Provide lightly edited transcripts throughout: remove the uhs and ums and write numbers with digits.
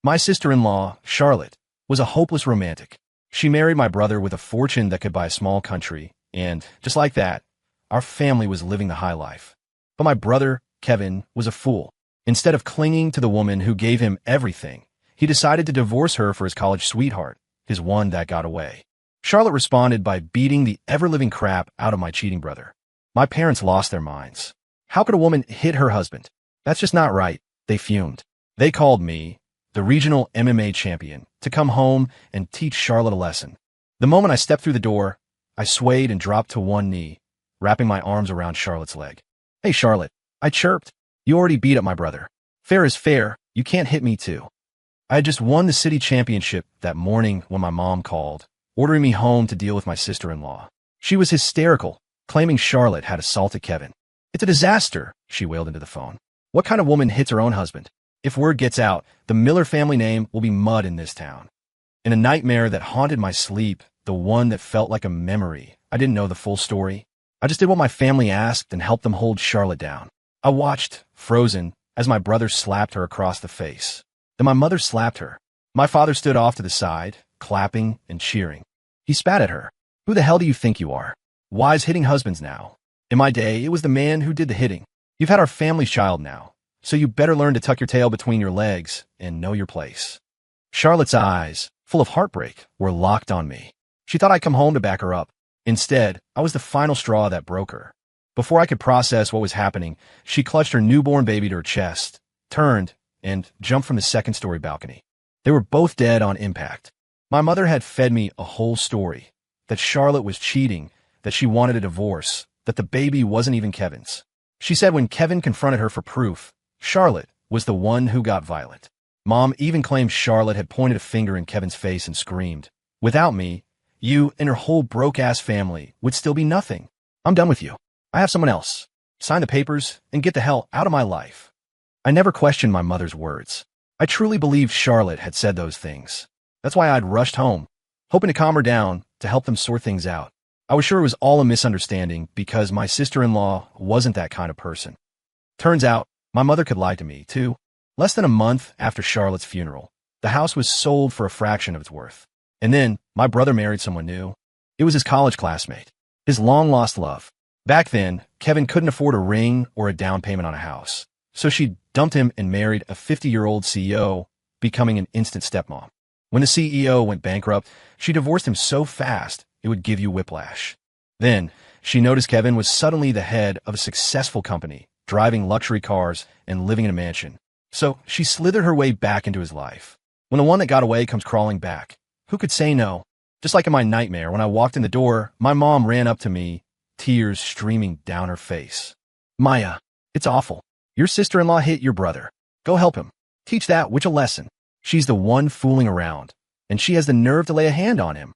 My sister-in-law, Charlotte, was a hopeless romantic. She married my brother with a fortune that could buy a small country, and, just like that, our family was living the high life. But my brother, Kevin, was a fool. Instead of clinging to the woman who gave him everything, he decided to divorce her for his college sweetheart, his one that got away. Charlotte responded by beating the ever-living crap out of my cheating brother. My parents lost their minds. How could a woman hit her husband? That's just not right, they fumed. They called me, the regional MMA champion, to come home and teach Charlotte a lesson. The moment I stepped through the door, I swayed and dropped to one knee, wrapping my arms around Charlotte's leg. Hey, Charlotte, I chirped. You already beat up my brother. Fair is fair, you can't hit me too. I had just won the city championship that morning when my mom called, ordering me home to deal with my sister-in-law. She was hysterical, claiming Charlotte had assaulted Kevin. It's a disaster, she wailed into the phone. What kind of woman hits her own husband? If word gets out, the Miller family name will be mud in this town. In a nightmare that haunted my sleep, the one that felt like a memory, I didn't know the full story. I just did what my family asked and helped them hold Charlotte down. I watched, frozen, as my brother slapped her across the face. Then my mother slapped her. My father stood off to the side, clapping and cheering. He spat at her. Who the hell do you think you are? Why's hitting husbands now? In my day, it was the man who did the hitting. You've had our family's child now, so you better learn to tuck your tail between your legs and know your place. Charlotte's eyes, full of heartbreak, were locked on me. She thought I'd come home to back her up. Instead, I was the final straw that broke her. Before I could process what was happening, she clutched her newborn baby to her chest, turned, and jumped from the second-story balcony. They were both dead on impact. My mother had fed me a whole story, that Charlotte was cheating, that she wanted a divorce, that the baby wasn't even Kevin's. She said when Kevin confronted her for proof, Charlotte was the one who got violent. Mom even claimed Charlotte had pointed a finger in Kevin's face and screamed, "Without me, you and your whole broke-ass family would still be nothing. I'm done with you. I have someone else. Sign the papers and get the hell out of my life." I never questioned my mother's words. I truly believed Charlotte had said those things. That's why I'd rushed home, hoping to calm her down, to help them sort things out. I was sure it was all a misunderstanding because my sister-in-law wasn't that kind of person. Turns out, my mother could lie to me, too. Less than a month after Charlotte's funeral, the house was sold for a fraction of its worth. And then, my brother married someone new. It was his college classmate, his long-lost love. Back then, Kevin couldn't afford a ring or a down payment on a house, so she dumped him and married a 50-year-old CEO, becoming an instant stepmom. When the CEO went bankrupt, she divorced him so fast it would give you whiplash. Then, she noticed Kevin was suddenly the head of a successful company, driving luxury cars and living in a mansion. So she slithered her way back into his life. When the one that got away comes crawling back, who could say no? Just like in my nightmare, when I walked in the door, my mom ran up to me, tears streaming down her face. "Maya, it's awful. Your sister-in-law hit your brother. Go help him. Teach that witch a lesson. She's the one fooling around, and she has the nerve to lay a hand on him."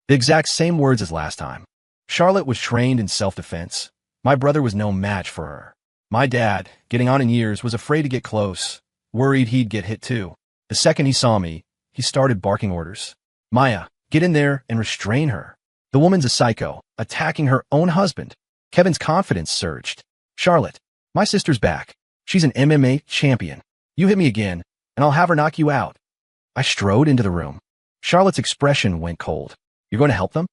The exact same words as last time. Charlotte was trained in self-defense. My brother was no match for her. My dad, getting on in years, was afraid to get close, worried he'd get hit too. The second he saw me, he started barking orders. "Maya, get in there and restrain her. The woman's a psycho, attacking her own husband." Kevin's confidence surged. "Charlotte, my sister's back. She's an MMA champion. You hit me again, and I'll have her knock you out." I strode into the room. Charlotte's expression went cold. "You're going to help them?"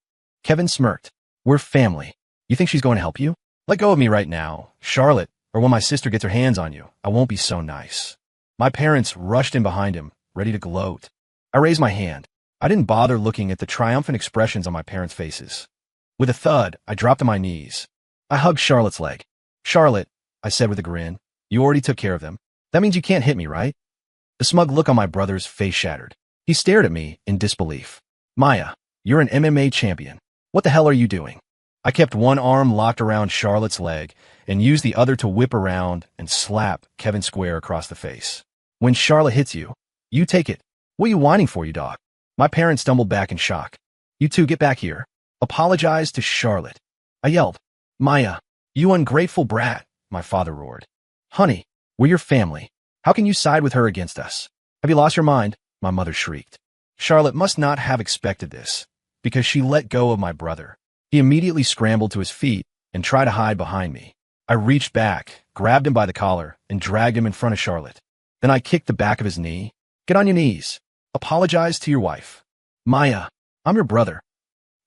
Kevin smirked. "We're family. You think she's going to help you? Let go of me right now, Charlotte, or when my sister gets her hands on you, I won't be so nice." My parents rushed in behind him, ready to gloat. I raised my hand. I didn't bother looking at the triumphant expressions on my parents' faces. With a thud, I dropped to my knees. I hugged Charlotte's leg. "Charlotte," I said with a grin, "you already took care of them. That means you can't hit me, right?" The smug look on my brother's face shattered. He stared at me in disbelief. "Maya, you're an MMA champion. What the hell are you doing?" I kept one arm locked around Charlotte's leg and used the other to whip around and slap Kevin square across the face. "When Charlotte hits you, you take it. What are you whining for, you dog?" My parents stumbled back in shock. "You two get back here. Apologize to Charlotte." I yelled. "Maya, you ungrateful brat," my father roared. "Honey, we're your family. How can you side with her against us? Have you lost your mind?" my mother shrieked. Charlotte must not have expected this, because she let go of my brother. He immediately scrambled to his feet and tried to hide behind me. I reached back, grabbed him by the collar, and dragged him in front of Charlotte. Then I kicked the back of his knee. Get on your knees. Apologize to your wife. Maya, I'm your brother.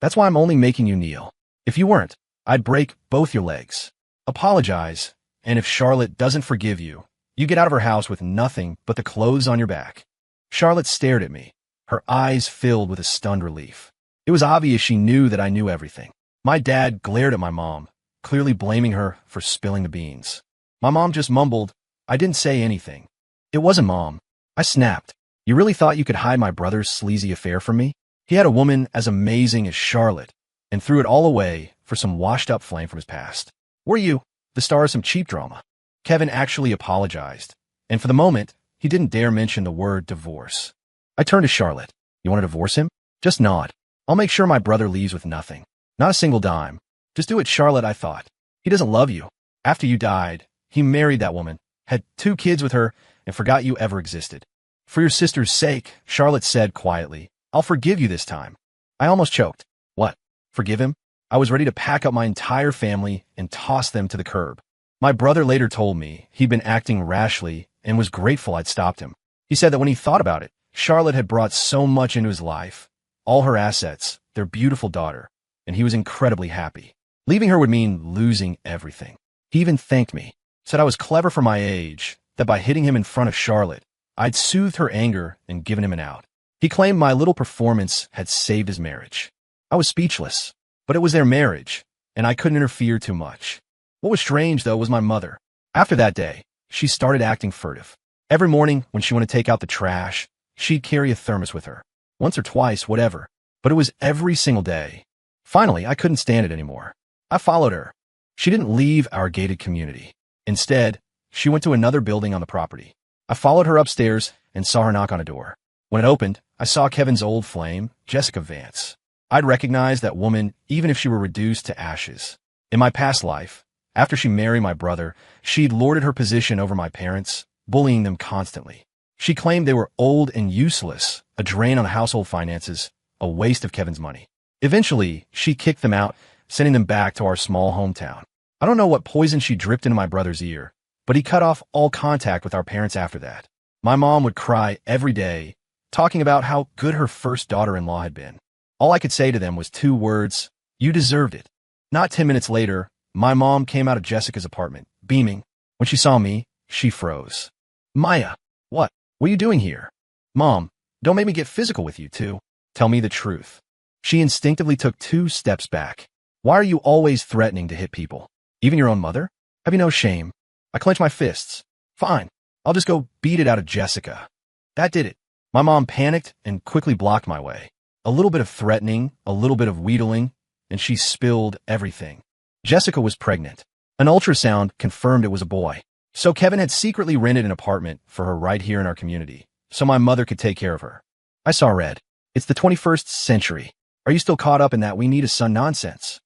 That's why I'm only making you kneel. If you weren't, I'd break both your legs. Apologize, and if Charlotte doesn't forgive you, you get out of her house with nothing but the clothes on your back. Charlotte stared at me, her eyes filled with a stunned relief. It was obvious she knew that I knew everything. My dad glared at my mom, clearly blaming her for spilling the beans. My mom just mumbled, I didn't say anything. It wasn't Mom. I snapped. You really thought you could hide my brother's sleazy affair from me? He had a woman as amazing as Charlotte, and threw it all away for some washed-up flame from his past. Were you the star of some cheap drama? Kevin actually apologized, and for the moment, he didn't dare mention the word divorce. I turned to Charlotte. You want to divorce him? Just nod. I'll make sure my brother leaves with nothing. Not a single dime. Just do it, Charlotte, I thought. He doesn't love you. After you died, he married that woman, had 2 kids with her, and forgot you ever existed. For your sister's sake, Charlotte said quietly, I'll forgive you this time. I almost choked. What? Forgive him? I was ready to pack up my entire family and toss them to the curb. My brother later told me he'd been acting rashly and was grateful I'd stopped him. He said that when he thought about it, Charlotte had brought so much into his life, all her assets, their beautiful daughter, and he was incredibly happy. Leaving her would mean losing everything. He even thanked me, said I was clever for my age, that by hitting him in front of Charlotte, I'd soothed her anger and given him an out. He claimed my little performance had saved his marriage. I was speechless, but it was their marriage, and I couldn't interfere too much. What was strange, though, was my mother. After that day, she started acting furtive. Every morning, when she wanted to take out the trash, she'd carry a thermos with her. Once or twice, whatever, but it was every single day. Finally, I couldn't stand it anymore. I followed her. She didn't leave our gated community. Instead, she went to another building on the property. I followed her upstairs and saw her knock on a door. When it opened, I saw Kevin's old flame, Jessica Vance. I'd recognize that woman even if she were reduced to ashes. In my past life, after she married my brother, she'd lorded her position over my parents, bullying them constantly. She claimed they were old and useless, a drain on the household finances, a waste of Kevin's money. Eventually, she kicked them out, sending them back to our small hometown. I don't know what poison she dripped into my brother's ear, but he cut off all contact with our parents after that. My mom would cry every day, talking about how good her first daughter-in-law had been. All I could say to them was 2 words, you deserved it. Not 10 minutes later, my mom came out of Jessica's apartment, beaming. When she saw me, she froze. Maya, what are you doing here? Mom, don't make me get physical with you, too. Tell me the truth. She instinctively took 2 steps back. Why are you always threatening to hit people? Even your own mother? Have you no shame? I clenched my fists. Fine, I'll just go beat it out of Jessica. That did it. My mom panicked and quickly blocked my way. A little bit of threatening, a little bit of wheedling, and she spilled everything. Jessica was pregnant. An ultrasound confirmed it was a boy. So Kevin had secretly rented an apartment for her right here in our community, so my mother could take care of her. I saw red. It's the 21st century. Are you still caught up in that we need a son nonsense?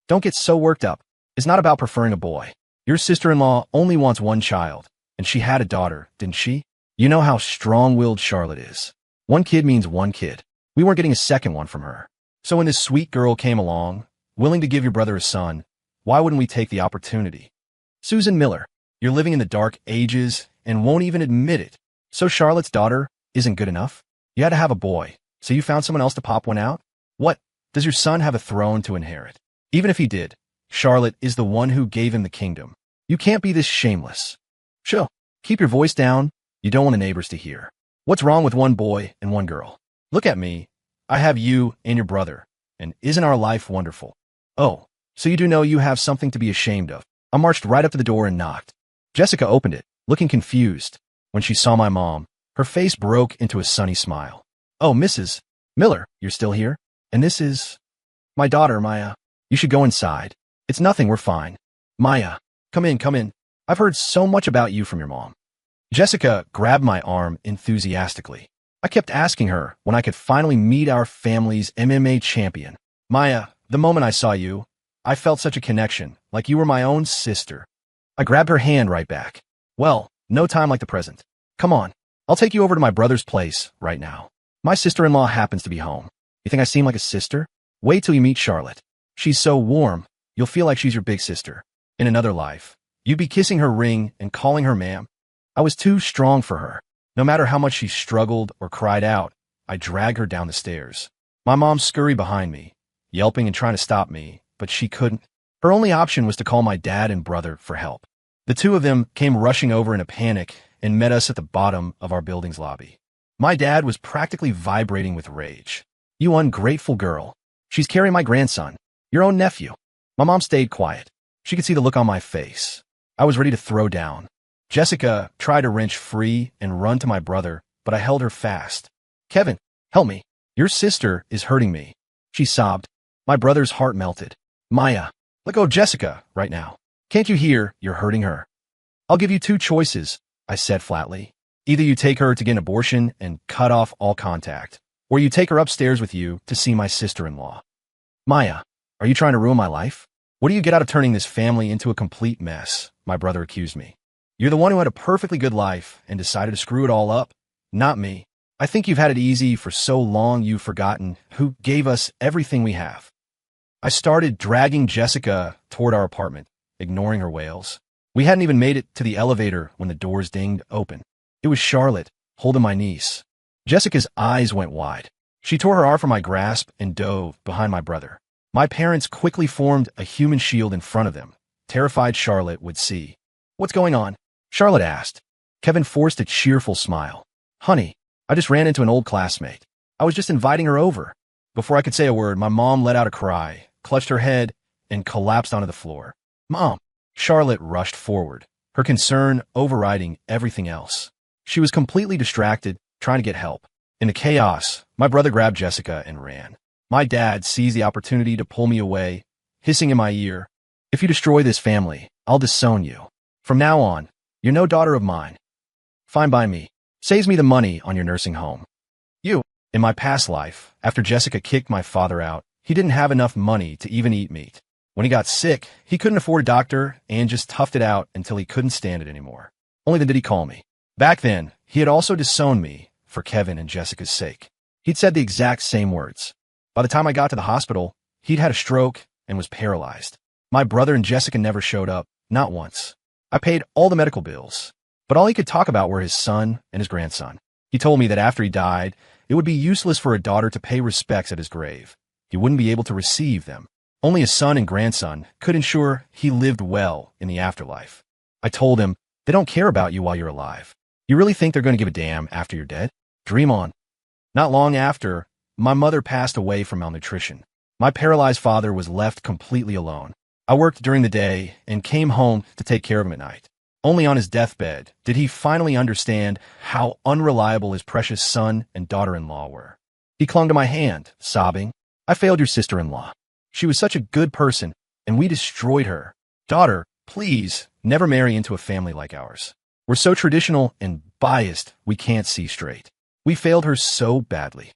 Don't get so worked up. It's not about preferring a boy. Your sister-in-law only wants 1 child, and she had a daughter, didn't she? You know how strong-willed Charlotte is. 1 kid means 1 kid. We weren't getting a second one from her. So when this sweet girl came along, willing to give your brother a son, why wouldn't we take the opportunity? Susan Miller, you're living in the dark ages and won't even admit it. So Charlotte's daughter isn't good enough? You had to have a boy, so you found someone else to pop one out? What? Does your son have a throne to inherit? Even if he did, Charlotte is the one who gave him the kingdom. You can't be this shameless. Sure, keep your voice down. You don't want the neighbors to hear. What's wrong with 1 boy and 1 girl? Look at me. I have you and your brother, and isn't our life wonderful? Oh, so you do know you have something to be ashamed of. I marched right up to the door and knocked. Jessica opened it, looking confused. When she saw my mom, her face broke into a sunny smile. Oh, Mrs. Miller, you're still here? And this is my daughter, Maya. You should go inside. It's nothing, we're fine. Maya, come in, come in. I've heard so much about you from your mom. Jessica grabbed my arm enthusiastically. I kept asking her when I could finally meet our family's MMA champion. Maya, the moment I saw you, I felt such a connection, like you were my own sister. I grabbed her hand right back. Well, no time like the present. Come on, I'll take you over to my brother's place right now. My sister-in-law happens to be home. You think I seem like a sister? Wait till you meet Charlotte. She's so warm, you'll feel like she's your big sister. In another life, you'd be kissing her ring and calling her ma'am. I was too strong for her. No matter how much she struggled or cried out, I dragged her down the stairs. My mom scurried behind me, yelping and trying to stop me, but she couldn't. Her only option was to call my dad and brother for help. The two of them came rushing over in a panic and met us at the bottom of our building's lobby. My dad was practically vibrating with rage. "You ungrateful girl. She's carrying my grandson, your own nephew." My mom stayed quiet. She could see the look on my face. I was ready to throw down. Jessica tried to wrench free and run to my brother, but I held her fast. "Kevin, help me. Your sister is hurting me," she sobbed. My brother's heart melted. "Maya, let go of Jessica right now. Can't you hear you're hurting her?" "I'll give you two choices," I said flatly. "Either you take her to get an abortion and cut off all contact, or you take her upstairs with you to see my sister-in-law." "Maya, are you trying to ruin my life? What do you get out of turning this family into a complete mess?" my brother accused me. "You're the one who had a perfectly good life and decided to screw it all up, not me. I think you've had it easy for so long you've forgotten who gave us everything we have." I started dragging Jessica toward our apartment, ignoring her wails. We hadn't even made it to the elevator when the doors dinged open. It was Charlotte, holding my niece. Jessica's eyes went wide. She tore her arm from my grasp and dove behind my brother. My parents quickly formed a human shield in front of them, terrified Charlotte would see. "What's going on?" Charlotte asked. Kevin forced a cheerful smile. "Honey, I just ran into an old classmate. I was just inviting her over." Before I could say a word, my mom let out a cry, clutched her head, and collapsed onto the floor. "Mom!" Charlotte rushed forward, her concern overriding everything else. She was completely distracted, trying to get help. In the chaos, my brother grabbed Jessica and ran. My dad seized the opportunity to pull me away, hissing in my ear, "If you destroy this family, I'll disown you. From now on, you're no daughter of mine. Fine by me. Saves me the money on your nursing home." In my past life, after Jessica kicked my father out, he didn't have enough money to even eat meat. When he got sick, he couldn't afford a doctor and just toughed it out until he couldn't stand it anymore. Only then did he call me. Back then, he had also disowned me for Kevin and Jessica's sake. He'd said the exact same words. By the time I got to the hospital, he'd had a stroke and was paralyzed. My brother and Jessica never showed up, not once. I paid all the medical bills, but all he could talk about were his son and his grandson. He told me that after he died, it would be useless for a daughter to pay respects at his grave. He wouldn't be able to receive them. Only his son and grandson could ensure he lived well in the afterlife. I told him, "They don't care about you while you're alive. You really think they're going to give a damn after you're dead? Dream on." Not long after, my mother passed away from malnutrition. My paralyzed father was left completely alone. I worked during the day and came home to take care of him at night. Only on his deathbed did he finally understand how unreliable his precious son and daughter-in-law were. He clung to my hand, sobbing, "I failed your sister-in-law. She was such a good person, and we destroyed her. Daughter, please, never marry into a family like ours. We're so traditional and biased we can't see straight. We failed her so badly."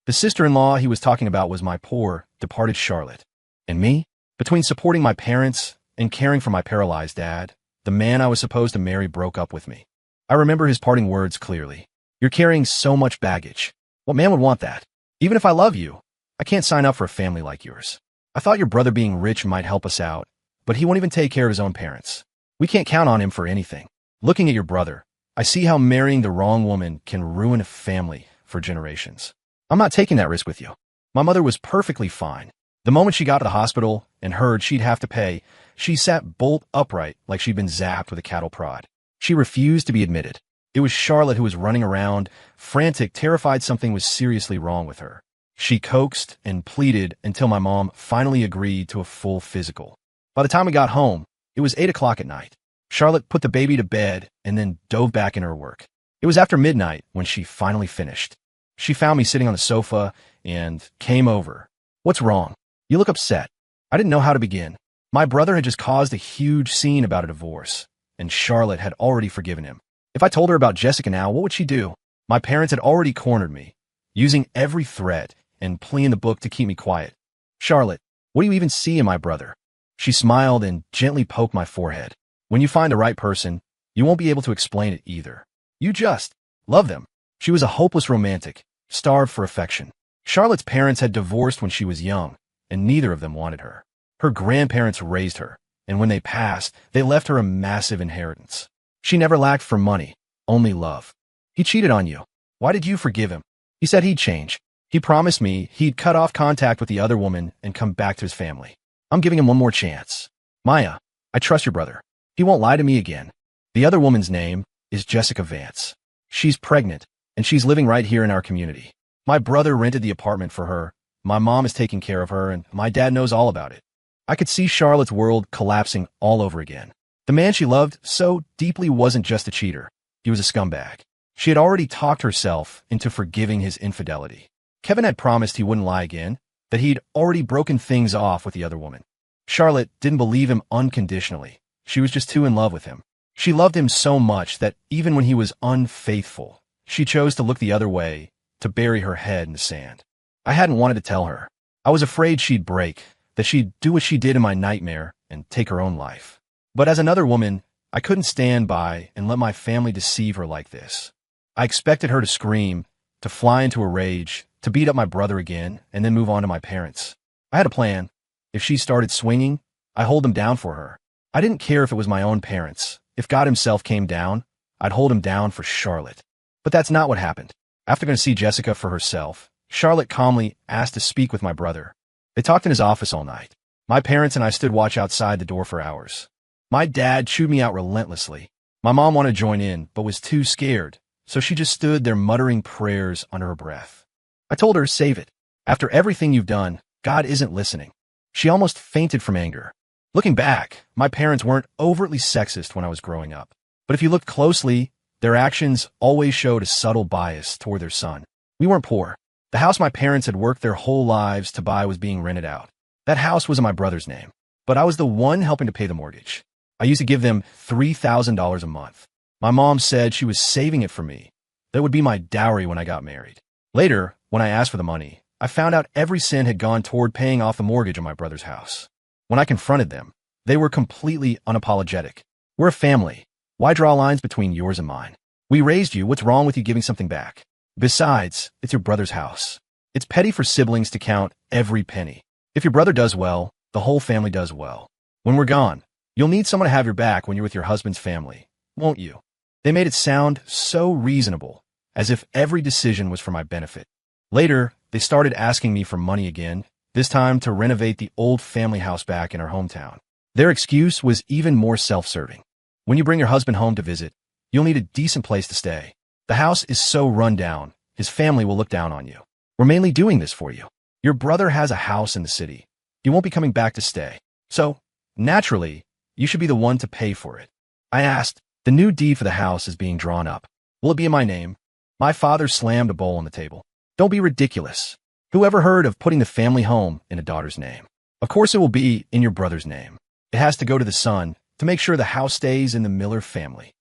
The sister-in-law he was talking about was my poor, departed Charlotte. And me, between supporting my parents and caring for my paralyzed dad, the man I was supposed to marry broke up with me. I remember his parting words clearly. "You're carrying so much baggage. What man would want that? Even if I love you, I can't sign up for a family like yours. I thought your brother being rich might help us out, but he won't even take care of his own parents. We can't count on him for anything. Looking at your brother, I see how marrying the wrong woman can ruin a family for generations. I'm not taking that risk with you." My mother was perfectly fine. The moment she got to the hospital and heard she'd have to pay, she sat bolt upright like she'd been zapped with a cattle prod. She refused to be admitted. It was Charlotte who was running around, frantic, terrified something was seriously wrong with her. She coaxed and pleaded until my mom finally agreed to a full physical. By the time we got home, it was 8 o'clock at night. Charlotte put the baby to bed and then dove back into her work. It was after midnight when she finally finished. She found me sitting on the sofa and came over. "What's wrong? You look upset." I didn't know how to begin. My brother had just caused a huge scene about a divorce, and Charlotte had already forgiven him. If I told her about Jessica now, what would she do? My parents had already cornered me, using every threat and plea in the book to keep me quiet. "Charlotte, what do you even see in my brother?" She smiled and gently poked my forehead. "When you find the right person, you won't be able to explain it either. You just love them." She was a hopeless romantic, starved for affection. Charlotte's parents had divorced when she was young, and neither of them wanted her. Her grandparents raised her, and when they passed, they left her a massive inheritance. She never lacked for money, only love. He cheated on you. Why did you forgive him? He said he'd change. He promised me he'd cut off contact with the other woman and come back to his family. I'm giving him one more chance. Maya, I trust your brother. He won't lie to me again. The other woman's name is Jessica Vance. She's pregnant, and she's living right here in our community. My brother rented the apartment for her. My mom is taking care of her, and my dad knows all about it. I could see Charlotte's world collapsing all over again. The man she loved so deeply wasn't just a cheater. He was a scumbag. She had already talked herself into forgiving his infidelity. Kevin had promised he wouldn't lie again, that he'd already broken things off with the other woman. Charlotte didn't believe him unconditionally. She was just too in love with him. She loved him so much that even when he was unfaithful, she chose to look the other way, to bury her head in the sand. I hadn't wanted to tell her. I was afraid she'd break, that she'd do what she did in my nightmare and take her own life. But as another woman, I couldn't stand by and let my family deceive her like this. I expected her to scream, to fly into a rage, to beat up my brother again, and then move on to my parents. I had a plan. If she started swinging, I'd hold him down for her. I didn't care if it was my own parents. If God himself came down, I'd hold him down for Charlotte. But that's not what happened. After going to see Jessica for herself, Charlotte calmly asked to speak with my brother. They talked in his office all night. My parents and I stood watch outside the door for hours. My dad chewed me out relentlessly. My mom wanted to join in, but was too scared, so she just stood there muttering prayers under her breath. I told her, save it. After everything you've done, God isn't listening. She almost fainted from anger. Looking back, my parents weren't overtly sexist when I was growing up. But if you looked closely, their actions always showed a subtle bias toward their son. We weren't poor. The house my parents had worked their whole lives to buy was being rented out. That house was in my brother's name, but I was the one helping to pay the mortgage. I used to give them $3,000 a month. My mom said she was saving it for me. That would be my dowry when I got married. Later, when I asked for the money, I found out every cent had gone toward paying off the mortgage on my brother's house. When I confronted them, they were completely unapologetic. We're a family. Why draw lines between yours and mine? We raised you. What's wrong with you giving something back? Besides, it's your brother's house. It's petty for siblings to count every penny. If your brother does well, the whole family does well. When we're gone, you'll need someone to have your back when you're with your husband's family, won't you? They made it sound so reasonable, as if every decision was for my benefit. Later, they started asking me for money again, this time to renovate the old family house back in our hometown. Their excuse was even more self-serving. When you bring your husband home to visit, you'll need a decent place to stay. The house is so run down, his family will look down on you. We're mainly doing this for you. Your brother has a house in the city. He won't be coming back to stay. So, naturally, you should be the one to pay for it. I asked, the new deed for the house is being drawn up. Will it be in my name? My father slammed a bowl on the table. Don't be ridiculous. Who ever heard of putting the family home in a daughter's name? Of course it will be in your brother's name. It has to go to the son to make sure the house stays in the Miller family.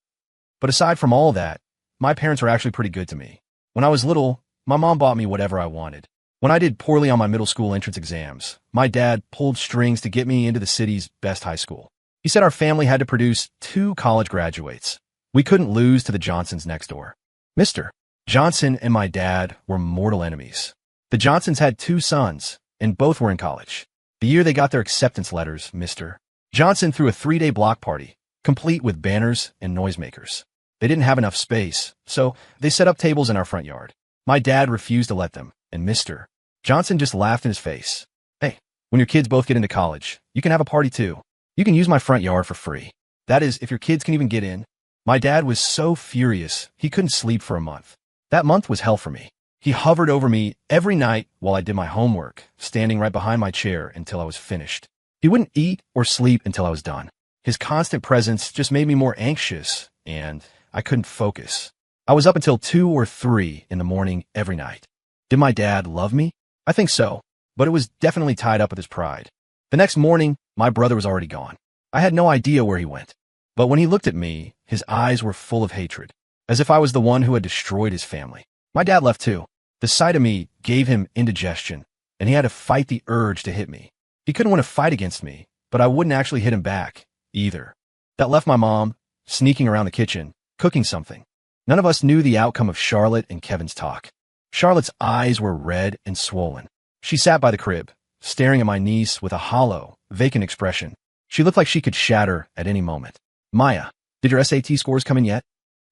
But aside from all that, my parents were actually pretty good to me. When I was little, my mom bought me whatever I wanted. When I did poorly on my middle school entrance exams, my dad pulled strings to get me into the city's best high school. He said our family had to produce 2 college graduates. We couldn't lose to the Johnsons next door. Mr. Johnson and my dad were mortal enemies. The Johnsons had 2 sons, and both were in college. The year they got their acceptance letters, Mr. Johnson threw a 3-day block party, complete with banners and noisemakers. They didn't have enough space, so they set up tables in our front yard. My dad refused to let them, and Mr. Johnson just laughed in his face. Hey, when your kids both get into college, you can have a party too. You can use my front yard for free. That is, if your kids can even get in. My dad was so furious, he couldn't sleep for a month. That month was hell for me. He hovered over me every night while I did my homework, standing right behind my chair until I was finished. He wouldn't eat or sleep until I was done. His constant presence just made me more anxious, and I couldn't focus. I was up until 2 or 3 in the morning every night. Did my dad love me? I think so, but it was definitely tied up with his pride. The next morning, my brother was already gone. I had no idea where he went. But when he looked at me, his eyes were full of hatred, as if I was the one who had destroyed his family. My dad left too. The sight of me gave him indigestion, and he had to fight the urge to hit me. He couldn't win a fight against me, but I wouldn't actually hit him back, either. That left my mom sneaking around the kitchen, cooking something. None of us knew the outcome of Charlotte and Kevin's talk. Charlotte's eyes were red and swollen. She sat by the crib, staring at my niece with a hollow, vacant expression. She looked like she could shatter at any moment. Maya, did your SAT scores come in yet?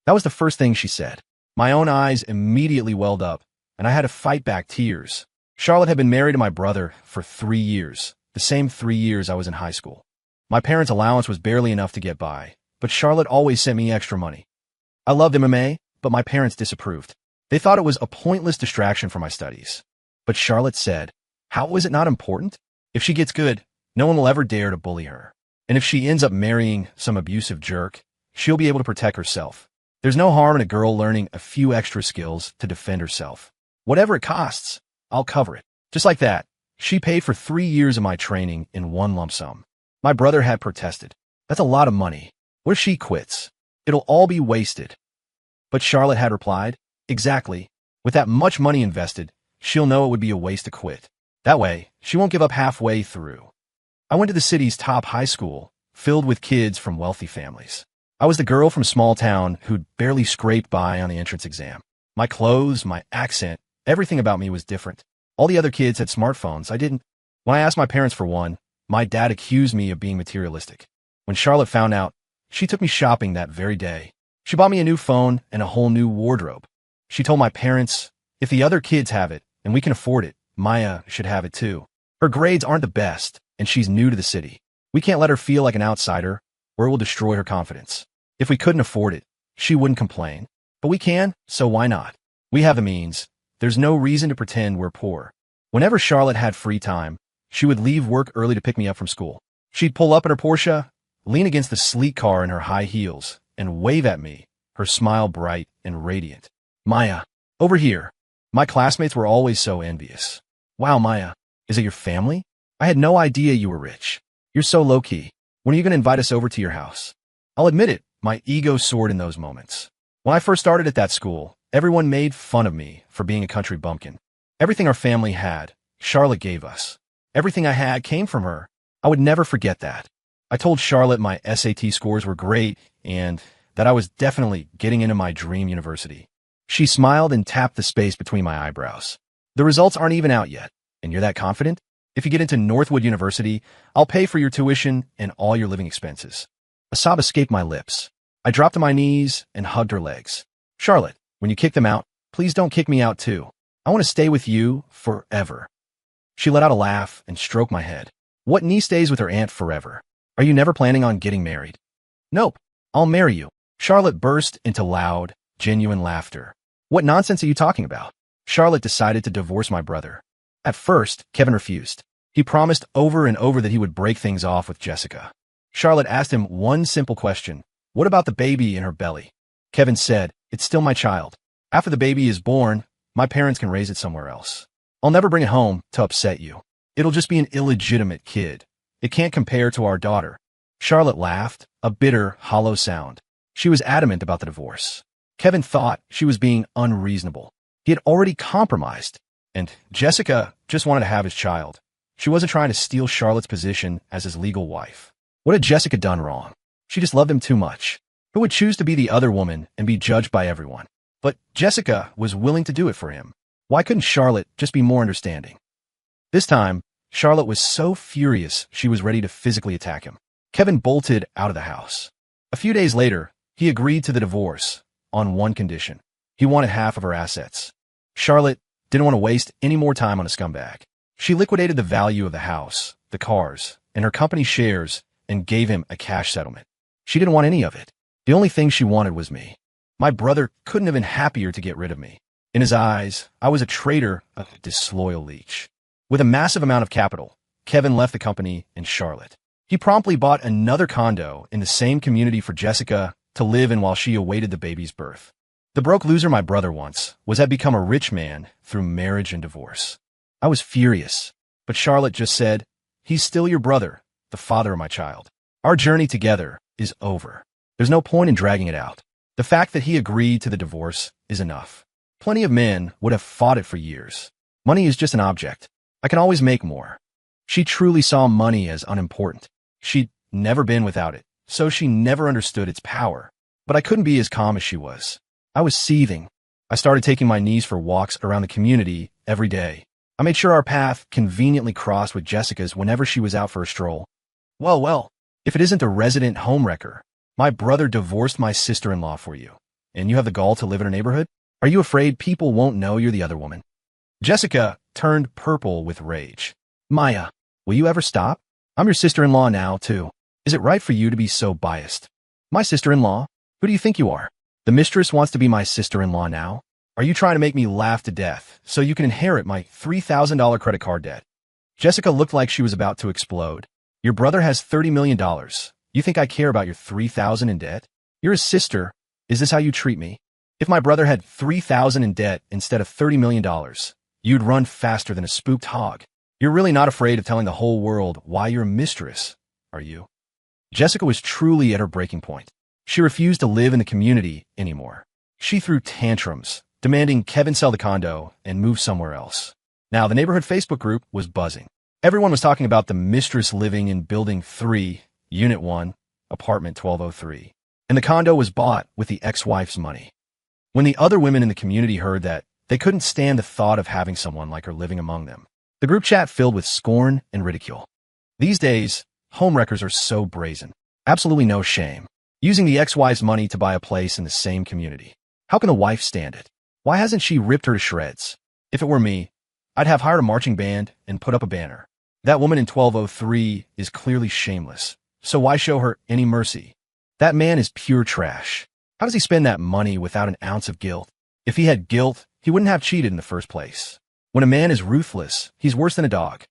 That was the first thing she said. My own eyes immediately welled up, and I had to fight back tears. Charlotte had been married to my brother for 3 years, the same 3 years I was in high school. My parents' allowance was barely enough to get by, but Charlotte always sent me extra money. I loved MMA, but my parents disapproved. They thought it was a pointless distraction from my studies. But Charlotte said, how is it not important? If she gets good, no one will ever dare to bully her. And if she ends up marrying some abusive jerk, she'll be able to protect herself. There's no harm in a girl learning a few extra skills to defend herself. Whatever it costs, I'll cover it. Just like that, she paid for 3 years of my training in one lump sum. My brother had protested. That's a lot of money. What if she quits? It'll all be wasted. But Charlotte had replied, exactly. With that much money invested, she'll know it would be a waste to quit. That way, she won't give up halfway through. I went to the city's top high school, filled with kids from wealthy families. I was the girl from small town who'd barely scraped by on the entrance exam. My clothes, my accent, everything about me was different. All the other kids had smartphones. I didn't. When I asked my parents for one, my dad accused me of being materialistic. When Charlotte found out, she took me shopping that very day. She bought me a new phone and a whole new wardrobe. She told my parents, if the other kids have it and we can afford it, Maya should have it too. Her grades aren't the best, and she's new to the city. We can't let her feel like an outsider, or it will destroy her confidence. If we couldn't afford it, she wouldn't complain. But we can, so why not? We have the means. There's no reason to pretend we're poor. Whenever Charlotte had free time, she would leave work early to pick me up from school. She'd pull up in her Porsche, lean against the sleek car in her high heels, and wave at me, her smile bright and radiant. Maya, over here. My classmates were always so envious. Wow, Maya, is it your family? I had no idea you were rich. You're so low-key. When are you going to invite us over to your house? I'll admit it, my ego soared in those moments. When I first started at that school, everyone made fun of me for being a country bumpkin. Everything our family had, Charlotte gave us. Everything I had came from her. I would never forget that. I told Charlotte my SAT scores were great and that I was definitely getting into my dream university. She smiled and tapped the space between my eyebrows. The results aren't even out yet, and you're that confident? If you get into Northwood University, I'll pay for your tuition and all your living expenses. A sob escaped my lips. I dropped to my knees and hugged her legs. Charlotte, when you kick them out, please don't kick me out too. I want to stay with you forever. She let out a laugh and stroked my head. What niece stays with her aunt forever? Are you never planning on getting married? Nope, I'll marry you. Charlotte burst into loud, genuine laughter. What nonsense are you talking about? Charlotte decided to divorce my brother. At first, Kevin refused. He promised over and over that he would break things off with Jessica. Charlotte asked him one simple question. What about the baby in her belly? Kevin said, it's still my child. After the baby is born, my parents can raise it somewhere else. I'll never bring it home to upset you. It'll just be an illegitimate kid. It can't compare to our daughter. Charlotte laughed, a bitter, hollow sound. She was adamant about the divorce. Kevin thought she was being unreasonable. He had already compromised, and Jessica just wanted to have his child. She wasn't trying to steal Charlotte's position as his legal wife. What had Jessica done wrong? She just loved him too much. Who would choose to be the other woman and be judged by everyone? But Jessica was willing to do it for him. Why couldn't Charlotte just be more understanding? This time, Charlotte was so furious she was ready to physically attack him. Kevin bolted out of the house. A few days later, he agreed to the divorce on one condition. He wanted half of her assets. Charlotte didn't want to waste any more time on a scumbag. She liquidated the value of the house, the cars, and her company shares and gave him a cash settlement. She didn't want any of it. The only thing she wanted was me. My brother couldn't have been happier to get rid of me. In his eyes, I was a traitor, a disloyal leech. With a massive amount of capital, Kevin left the company in Charlotte. He promptly bought another condo in the same community for Jessica to live in while she awaited the baby's birth. The broke loser my brother once had become a rich man through marriage and divorce. I was furious, but Charlotte just said, he's still your brother, the father of my child. Our journey together is over. There's no point in dragging it out. The fact that he agreed to the divorce is enough. Plenty of men would have fought it for years. Money is just an object. I can always make more. She truly saw money as unimportant. She'd never been without it, so she never understood its power. But I couldn't be as calm as she was. I was seething. I started taking my niece for walks around the community every day. I made sure our path conveniently crossed with Jessica's whenever she was out for a stroll. Well, if it isn't a resident homewrecker, my brother divorced my sister-in-law for you, and you have the gall to live in her neighborhood? Are you afraid people won't know you're the other woman? Jessica turned purple with rage. Maya, will you ever stop? I'm your sister-in-law now, too. Is it right for you to be so biased? My sister-in-law? Who do you think you are? The mistress wants to be my sister-in-law now? Are you trying to make me laugh to death so you can inherit my $3,000 credit card debt? Jessica looked like she was about to explode. Your brother has $30 million. You think I care about your $3,000 in debt? You're his sister. Is this how you treat me? If my brother had $3,000 in debt instead of $30 million, you'd run faster than a spooked hog. You're really not afraid of telling the whole world why you're a mistress, are you? Jessica was truly at her breaking point. She refused to live in the community anymore. She threw tantrums, demanding Kevin sell the condo and move somewhere else. Now, the neighborhood Facebook group was buzzing. Everyone was talking about the mistress living in Building 3, Unit 1, Apartment 1203. And the condo was bought with the ex-wife's money. When the other women in the community heard that, they couldn't stand the thought of having someone like her living among them. The group chat filled with scorn and ridicule. These days, homewreckers are so brazen. Absolutely no shame. Using the ex-wife's money to buy a place in the same community. How can the wife stand it? Why hasn't she ripped her to shreds? If it were me, I'd have hired a marching band and put up a banner. That woman in 1203 is clearly shameless, so why show her any mercy? That man is pure trash. How does he spend that money without an ounce of guilt? If he had guilt, he wouldn't have cheated in the first place. When a man is ruthless, he's worse than a dog.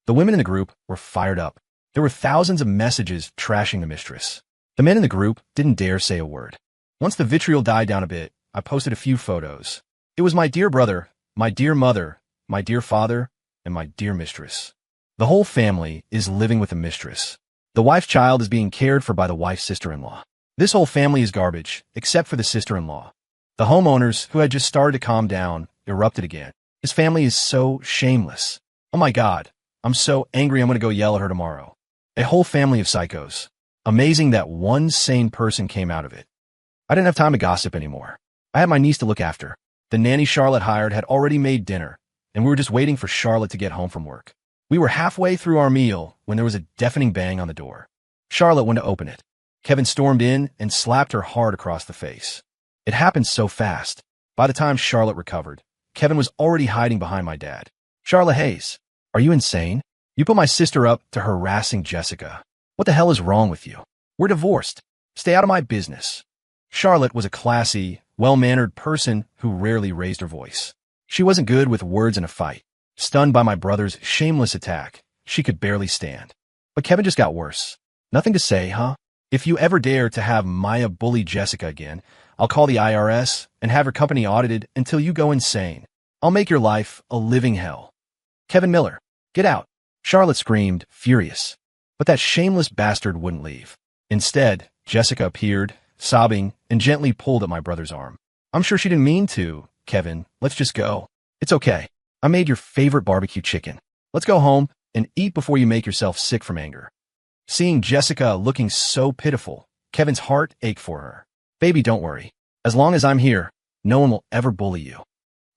The women in the group were fired up. There were thousands of messages trashing the mistress. The men in the group didn't dare say a word. Once the vitriol died down a bit, I posted a few photos. It was my dear brother, my dear mother, my dear father, and my dear mistress. The whole family is living with the mistress. The wife's child is being cared for by the wife's sister-in-law. This whole family is garbage, except for the sister-in-law. The homeowners, who had just started to calm down, erupted again. His family is so shameless. Oh my God, I'm so angry I'm going to go yell at her tomorrow. A whole family of psychos. Amazing that one sane person came out of it. I didn't have time to gossip anymore. I had my niece to look after. The nanny Charlotte hired had already made dinner, and we were just waiting for Charlotte to get home from work. We were halfway through our meal when there was a deafening bang on the door. Charlotte went to open it. Kevin stormed in and slapped her hard across the face. It happened so fast. By the time Charlotte recovered, Kevin was already hiding behind my dad. Charlotte Hayes, are you insane? You put my sister up to harassing Jessica. What the hell is wrong with you? We're divorced. Stay out of my business. Charlotte was a classy, well-mannered person who rarely raised her voice. She wasn't good with words in a fight. Stunned by my brother's shameless attack, she could barely stand. But Kevin just got worse. Nothing to say, huh? If you ever dare to have Maya bully Jessica again, I'll call the IRS and have her company audited until you go insane. I'll make your life a living hell. Kevin Miller, get out. Charlotte screamed, furious. But that shameless bastard wouldn't leave. Instead, Jessica appeared, sobbing, and gently pulled at my brother's arm. I'm sure she didn't mean to, Kevin. Let's just go. It's okay. I made your favorite barbecue chicken. Let's go home and eat before you make yourself sick from anger. Seeing Jessica looking so pitiful, Kevin's heart ached for her. Baby, don't worry. As long as I'm here, no one will ever bully you.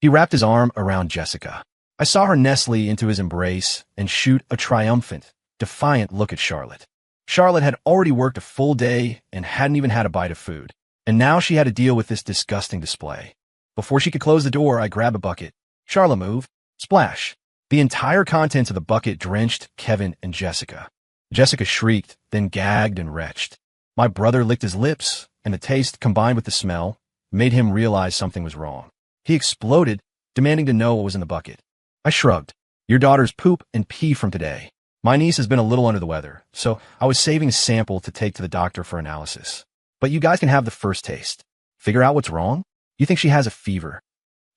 He wrapped his arm around Jessica. I saw her nestle into his embrace and shoot a triumphant, defiant look at Charlotte. Charlotte had already worked a full day and hadn't even had a bite of food. And now she had to deal with this disgusting display. Before she could close the door, I grabbed a bucket. Charlotte, move. Splash. The entire contents of the bucket drenched Kevin and Jessica. Jessica shrieked, then gagged and retched. My brother licked his lips, and the taste, combined with the smell, made him realize something was wrong. He exploded, demanding to know what was in the bucket. I shrugged. Your daughter's poop and pee from today. My niece has been a little under the weather, so I was saving a sample to take to the doctor for analysis. But you guys can have the first taste. Figure out what's wrong? You think she has a fever?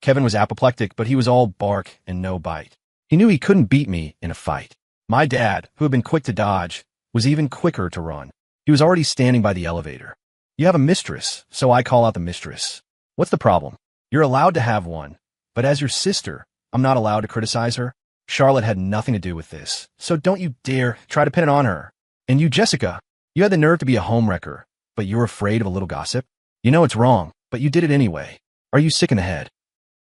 Kevin was apoplectic, but he was all bark and no bite. He knew he couldn't beat me in a fight. My dad, who had been quick to dodge, was even quicker to run. He was already standing by the elevator. You have a mistress, so I call out the mistress. What's the problem? You're allowed to have one, but as your sister, I'm not allowed to criticize her. Charlotte had nothing to do with this, so don't you dare try to pin it on her. And you, Jessica, you had the nerve to be a homewrecker, but you're afraid of a little gossip? You know it's wrong, but you did it anyway. Are you sick in the head?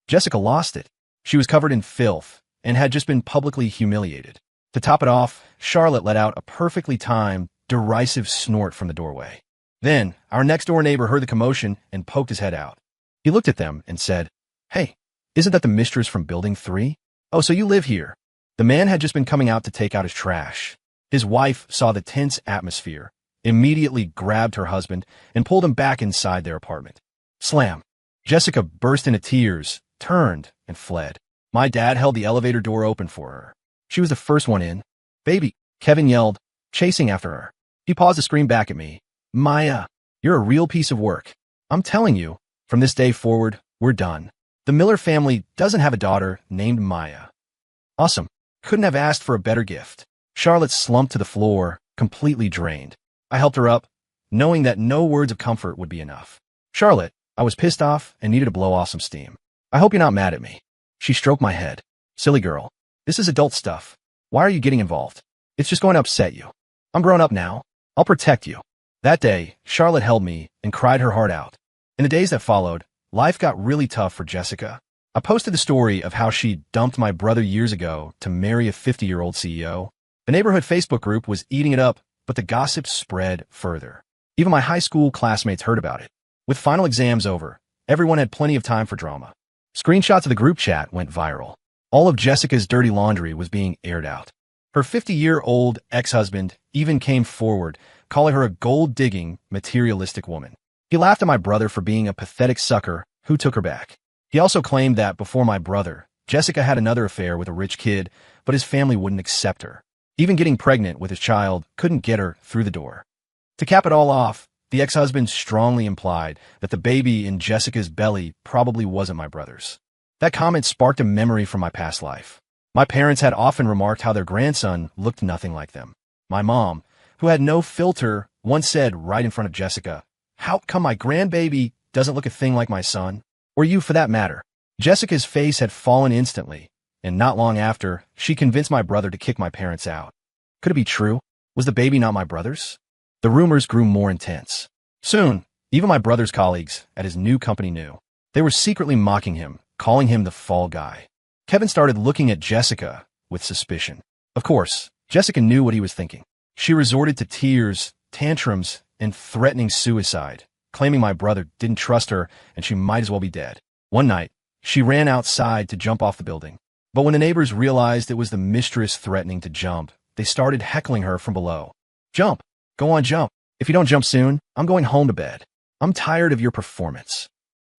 Jessica lost it. She was covered in filth and had just been publicly humiliated. To top it off, Charlotte let out a perfectly timed, derisive snort from the doorway. Then, our next-door neighbor heard the commotion and poked his head out. He looked at them and said, "Hey, isn't that the mistress from Building 3? Oh, so you live here." The man had just been coming out to take out his trash. His wife saw the tense atmosphere, immediately grabbed her husband, and pulled him back inside their apartment. Slam. Jessica burst into tears, turned, and fled. My dad held the elevator door open for her. She was the first one in. "Baby," Kevin yelled, chasing after her. He paused to scream back at me, "Maya, you're a real piece of work. I'm telling you, from this day forward, we're done. The Miller family doesn't have a daughter named Maya." Awesome. Couldn't have asked for a better gift. Charlotte slumped to the floor, completely drained. I helped her up, knowing that no words of comfort would be enough. "Charlotte," I was pissed off and needed to blow off some steam. "I hope you're not mad at me." She stroked my head. "Silly girl. This is adult stuff. Why are you getting involved? It's just going to upset you. I'm grown up now. I'll protect you." That day, Charlotte held me and cried her heart out. In the days that followed, life got really tough for Jessica. I posted the story of how she dumped my brother years ago to marry a 50-year-old CEO. The neighborhood Facebook group was eating it up, but the gossip spread further. Even my high school classmates heard about it. With final exams over, everyone had plenty of time for drama. Screenshots of the group chat went viral. All of Jessica's dirty laundry was being aired out. Her 50-year-old ex-husband even came forward, calling her a gold-digging, materialistic woman. He laughed at my brother for being a pathetic sucker who took her back. He also claimed that before my brother, Jessica had another affair with a rich kid, but his family wouldn't accept her. Even getting pregnant with his child couldn't get her through the door. To cap it all off, the ex-husband strongly implied that the baby in Jessica's belly probably wasn't my brother's. That comment sparked a memory from my past life. My parents had often remarked how their grandson looked nothing like them. My mom, who had no filter, once said right in front of Jessica, "How come my grandbaby doesn't look a thing like my son? Or you, for that matter?" Jessica's face had fallen instantly, and not long after, she convinced my brother to kick my parents out. Could it be true? Was the baby not my brother's? The rumors grew more intense. Soon, even my brother's colleagues at his new company knew. They were secretly mocking him, calling him the fall guy. Kevin started looking at Jessica with suspicion. Of course, Jessica knew what he was thinking. She resorted to tears, tantrums, and threatening suicide, claiming my brother didn't trust her and she might as well be dead. One night, she ran outside to jump off the building. But when the neighbors realized it was the mistress threatening to jump, they started heckling her from below. "Jump! Go on, jump! If you don't jump soon, I'm going home to bed. I'm tired of your performance."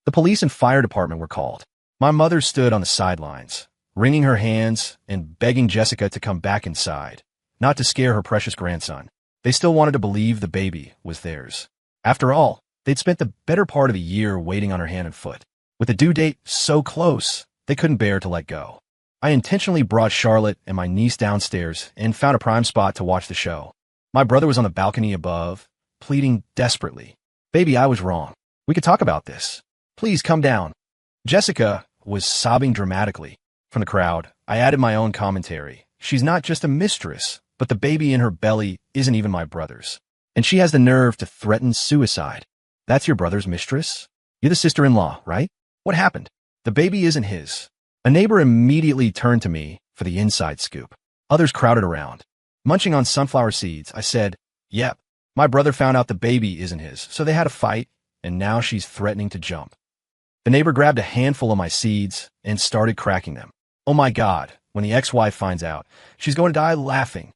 The police and fire department were called. My mother stood on the sidelines, wringing her hands and begging Jessica to come back inside, not to scare her precious grandson. They still wanted to believe the baby was theirs. After all, they'd spent the better part of a year waiting on her hand and foot. With the due date so close, they couldn't bear to let go. I intentionally brought Charlotte and my niece downstairs and found a prime spot to watch the show. My brother was on the balcony above, pleading desperately. "Baby, I was wrong. We could talk about this. Please come down." Jessica was sobbing dramatically. From the crowd, I added my own commentary. "She's not just a mistress, but the baby in her belly isn't even my brother's. And she has the nerve to threaten suicide. That's your brother's mistress? You're the sister-in-law, right? What happened? The baby isn't his." A neighbor immediately turned to me for the inside scoop. Others crowded around. Munching on sunflower seeds, I said, "Yep, my brother found out the baby isn't his, so they had a fight, and now she's threatening to jump." The neighbor grabbed a handful of my seeds and started cracking them. Oh my God, when the ex-wife finds out, she's going to die laughing.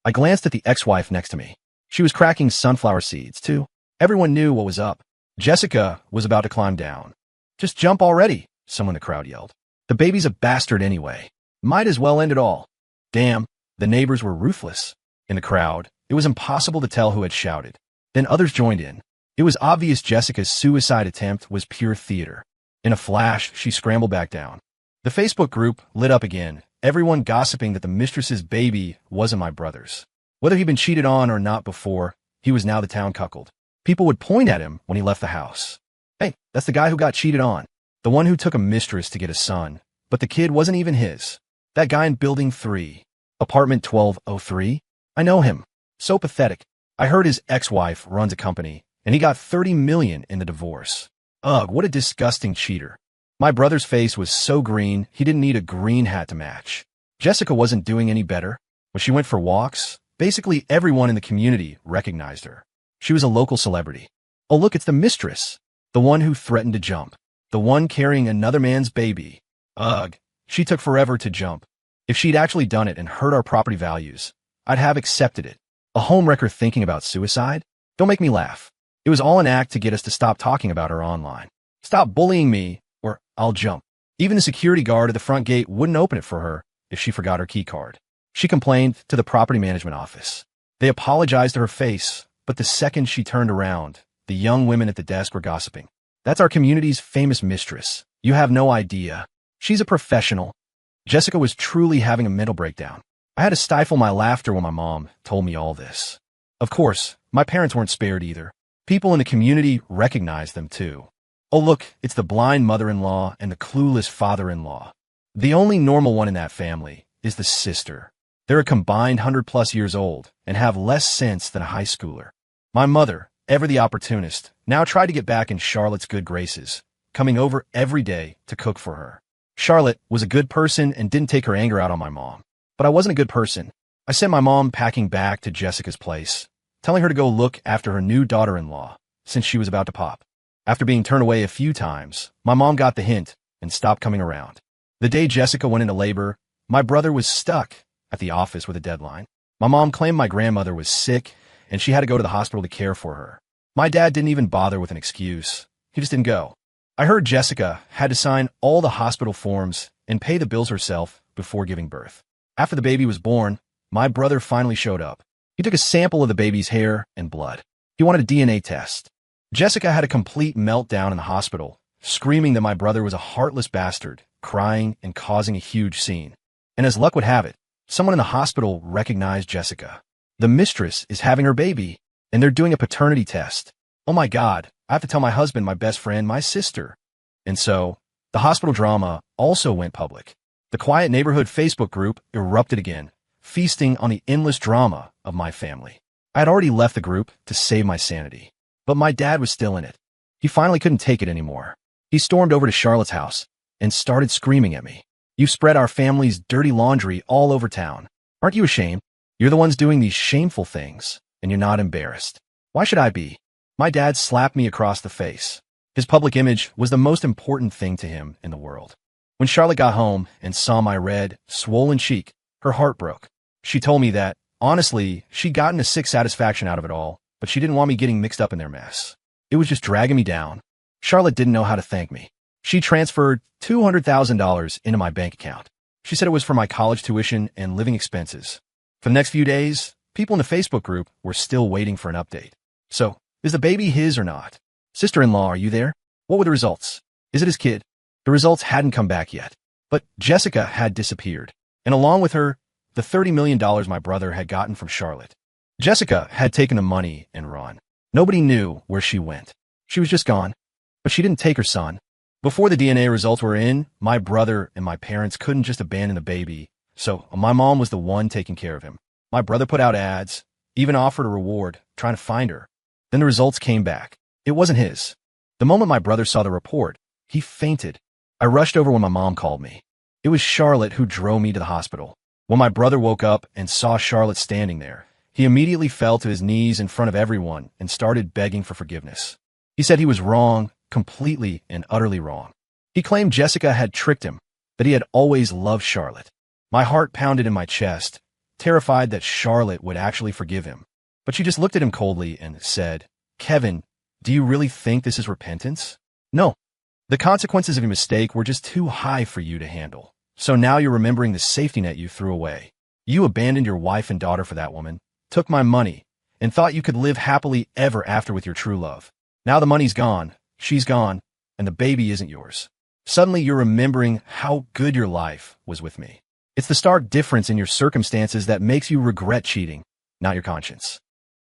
I glanced at the ex-wife next to me. She was cracking sunflower seeds, too. Everyone knew what was up. Jessica was about to climb down. "Just jump already," someone in the crowd yelled. "The baby's a bastard anyway. Might as well end it all." Damn, the neighbors were ruthless. In the crowd, it was impossible to tell who had shouted. Then others joined in. It was obvious Jessica's suicide attempt was pure theater. In a flash, she scrambled back down. The Facebook group lit up again, everyone gossiping that the mistress's baby wasn't my brother's. Whether he'd been cheated on or not before, he was now the town cuckold. People would point at him when he left the house. "Hey, that's the guy who got cheated on. The one who took a mistress to get a son, but the kid wasn't even his. That guy in Building 3, apartment 1203. I know him. So pathetic. I heard his ex-wife runs a company, and he got $30 million in the divorce. Ugh, what a disgusting cheater." My brother's face was so green, he didn't need a green hat to match. Jessica wasn't doing any better. When she went for walks, basically everyone in the community recognized her. She was a local celebrity. "Oh look, it's the mistress. The one who threatened to jump." The one carrying another man's baby. Ugh. She took forever to jump. If she'd actually done it and hurt our property values, I'd have accepted it. A homewrecker thinking about suicide? Don't make me laugh. It was all an act to get us to stop talking about her online. Stop bullying me, or I'll jump. Even the security guard at the front gate wouldn't open it for her if she forgot her key card. She complained to the property management office. They apologized to her face, but the second she turned around, the young women at the desk were gossiping. That's our community's famous mistress. You have no idea. She's a professional. Jessica was truly having a mental breakdown. I had to stifle my laughter when my mom told me all this. Of course, my parents weren't spared either. People in the community recognized them too. Oh look, it's the blind mother-in-law and the clueless father-in-law. The only normal one in that family is the sister. They're a combined 100+ years old and have less sense than a high schooler. My mother, ever the opportunist, now tried to get back in Charlotte's good graces, coming over every day to cook for her. Charlotte was a good person and didn't take her anger out on my mom. But I wasn't a good person. I sent my mom packing back to Jessica's place, telling her to go look after her new daughter-in-law, since she was about to pop. After being turned away a few times, my mom got the hint and stopped coming around. The day Jessica went into labor, my brother was stuck at the office with a deadline. My mom claimed my grandmother was sick and she had to go to the hospital to care for her. My dad didn't even bother with an excuse. He just didn't go. I heard Jessica had to sign all the hospital forms and pay the bills herself before giving birth. After the baby was born, my brother finally showed up. He took a sample of the baby's hair and blood. He wanted a DNA test. Jessica had a complete meltdown in the hospital, screaming that my brother was a heartless bastard, crying and causing a huge scene. And as luck would have it, someone in the hospital recognized Jessica. The mistress is having her baby, and they're doing a paternity test. Oh my God, I have to tell my husband, my best friend, my sister. And so, the hospital drama also went public. The quiet neighborhood Facebook group erupted again, feasting on the endless drama of my family. I had already left the group to save my sanity, but my dad was still in it. He finally couldn't take it anymore. He stormed over to Charlotte's house and started screaming at me. You've spread our family's dirty laundry all over town. Aren't you ashamed? You're the ones doing these shameful things, and you're not embarrassed. Why should I be? My dad slapped me across the face. His public image was the most important thing to him in the world. When Charlotte got home and saw my red, swollen cheek, her heart broke. She told me that, honestly, she'd gotten a sick satisfaction out of it all, but she didn't want me getting mixed up in their mess. It was just dragging me down. Charlotte didn't know how to thank me. She transferred $200,000 into my bank account. She said it was for my college tuition and living expenses. For the next few days, people in the Facebook group were still waiting for an update. So, is the baby his or not? Sister-in-law, are you there? What were the results? Is it his kid? The results hadn't come back yet. But Jessica had disappeared, and along with her, the $30 million my brother had gotten from Charlotte. Jessica had taken the money and run. Nobody knew where she went. She was just gone. But she didn't take her son. Before the DNA results were in, my brother and my parents couldn't just abandon the baby, so my mom was the one taking care of him. My brother put out ads, even offered a reward, trying to find her. Then the results came back. It wasn't his. The moment my brother saw the report, he fainted. I rushed over when my mom called me. It was Charlotte who drove me to the hospital. When my brother woke up and saw Charlotte standing there, he immediately fell to his knees in front of everyone and started begging for forgiveness. He said he was wrong, completely and utterly wrong. He claimed Jessica had tricked him, that he had always loved Charlotte. My heart pounded in my chest, terrified that Charlotte would actually forgive him. But she just looked at him coldly and said, Kevin, do you really think this is repentance? No. The consequences of your mistake were just too high for you to handle. So now you're remembering the safety net you threw away. You abandoned your wife and daughter for that woman, took my money, and thought you could live happily ever after with your true love. Now the money's gone, she's gone, and the baby isn't yours. Suddenly you're remembering how good your life was with me. It's the stark difference in your circumstances that makes you regret cheating, not your conscience.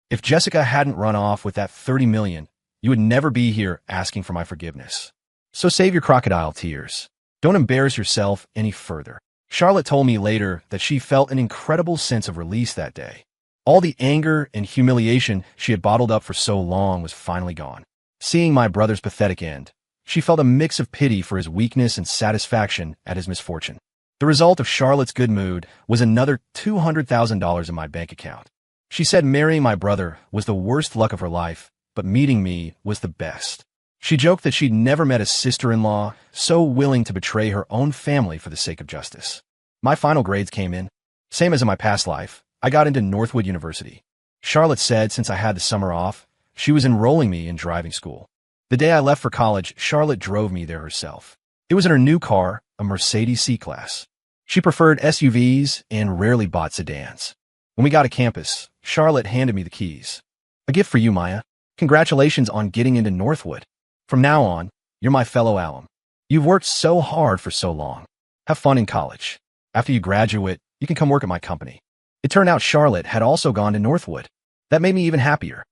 If Jessica hadn't run off with that $30 million, you would never be here asking for my forgiveness. So save your crocodile tears. Don't embarrass yourself any further. Charlotte told me later that she felt an incredible sense of release that day. All the anger and humiliation she had bottled up for so long was finally gone. Seeing my brother's pathetic end, she felt a mix of pity for his weakness and satisfaction at his misfortune. The result of Charlotte's good mood was another $200,000 in my bank account. She said marrying my brother was the worst luck of her life, but meeting me was the best. She joked that she'd never met a sister-in-law so willing to betray her own family for the sake of justice. My final grades came in. Same as in my past life, I got into Northwood University. Charlotte said since I had the summer off, she was enrolling me in driving school. The day I left for college, Charlotte drove me there herself. It was in her new car, a Mercedes C-Class. She preferred SUVs and rarely bought sedans. When we got to campus, Charlotte handed me the keys. A gift for you, Maya. Congratulations on getting into Northwood. From now on, you're my fellow alum. You've worked so hard for so long. Have fun in college. After you graduate, you can come work at my company. It turned out Charlotte had also gone to Northwood. That made me even happier.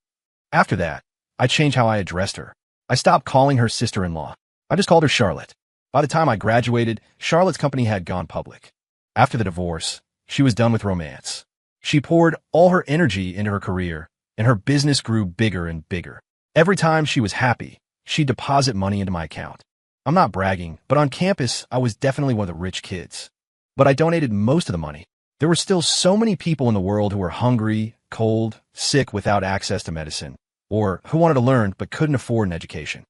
After that, I changed how I addressed her. I stopped calling her sister-in-law. I just called her Charlotte. By the time I graduated, Charlotte's company had gone public. After the divorce, she was done with romance. She poured all her energy into her career, and her business grew bigger and bigger. Every time she was happy, she'd deposit money into my account. I'm not bragging, but on campus, I was definitely one of the rich kids. But I donated most of the money. There were still so many people in the world who were hungry, cold, sick without access to medicine, or who wanted to learn but couldn't afford an education.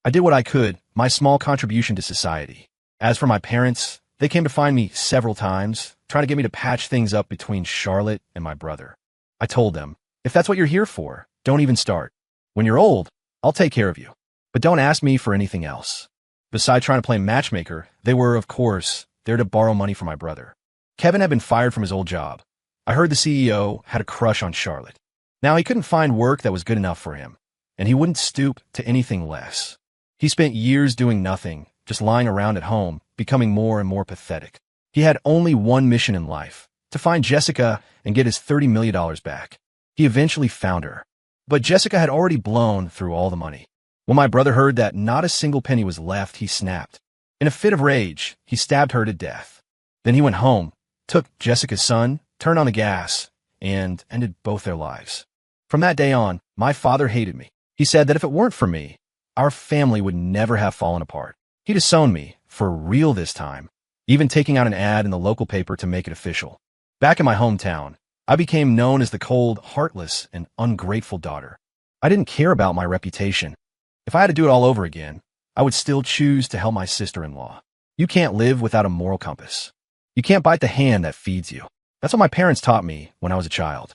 I did what I could, my small contribution to society. As for my parents, they came to find me several times, trying to get me to patch things up between Charlotte and my brother. I told them, if that's what you're here for, don't even start. When you're old, I'll take care of you. But don't ask me for anything else. Besides trying to play matchmaker, they were, of course, there to borrow money from my brother. Kevin had been fired from his old job. I heard the CEO had a crush on Charlotte. Now he couldn't find work that was good enough for him, and he wouldn't stoop to anything less. He spent years doing nothing, just lying around at home, becoming more and more pathetic. He had only one mission in life, to find Jessica and get his $30 million back. He eventually found her. But Jessica had already blown through all the money. When my brother heard that not a single penny was left, he snapped. In a fit of rage, he stabbed her to death. Then he went home, took Jessica's son, turned on the gas, and ended both their lives. From that day on, my father hated me. He said that if it weren't for me, our family would never have fallen apart. He disowned me, for real this time, even taking out an ad in the local paper to make it official. Back in my hometown, I became known as the cold, heartless, and ungrateful daughter. I didn't care about my reputation. If I had to do it all over again, I would still choose to help my sister-in-law. You can't live without a moral compass. You can't bite the hand that feeds you. That's what my parents taught me when I was a child.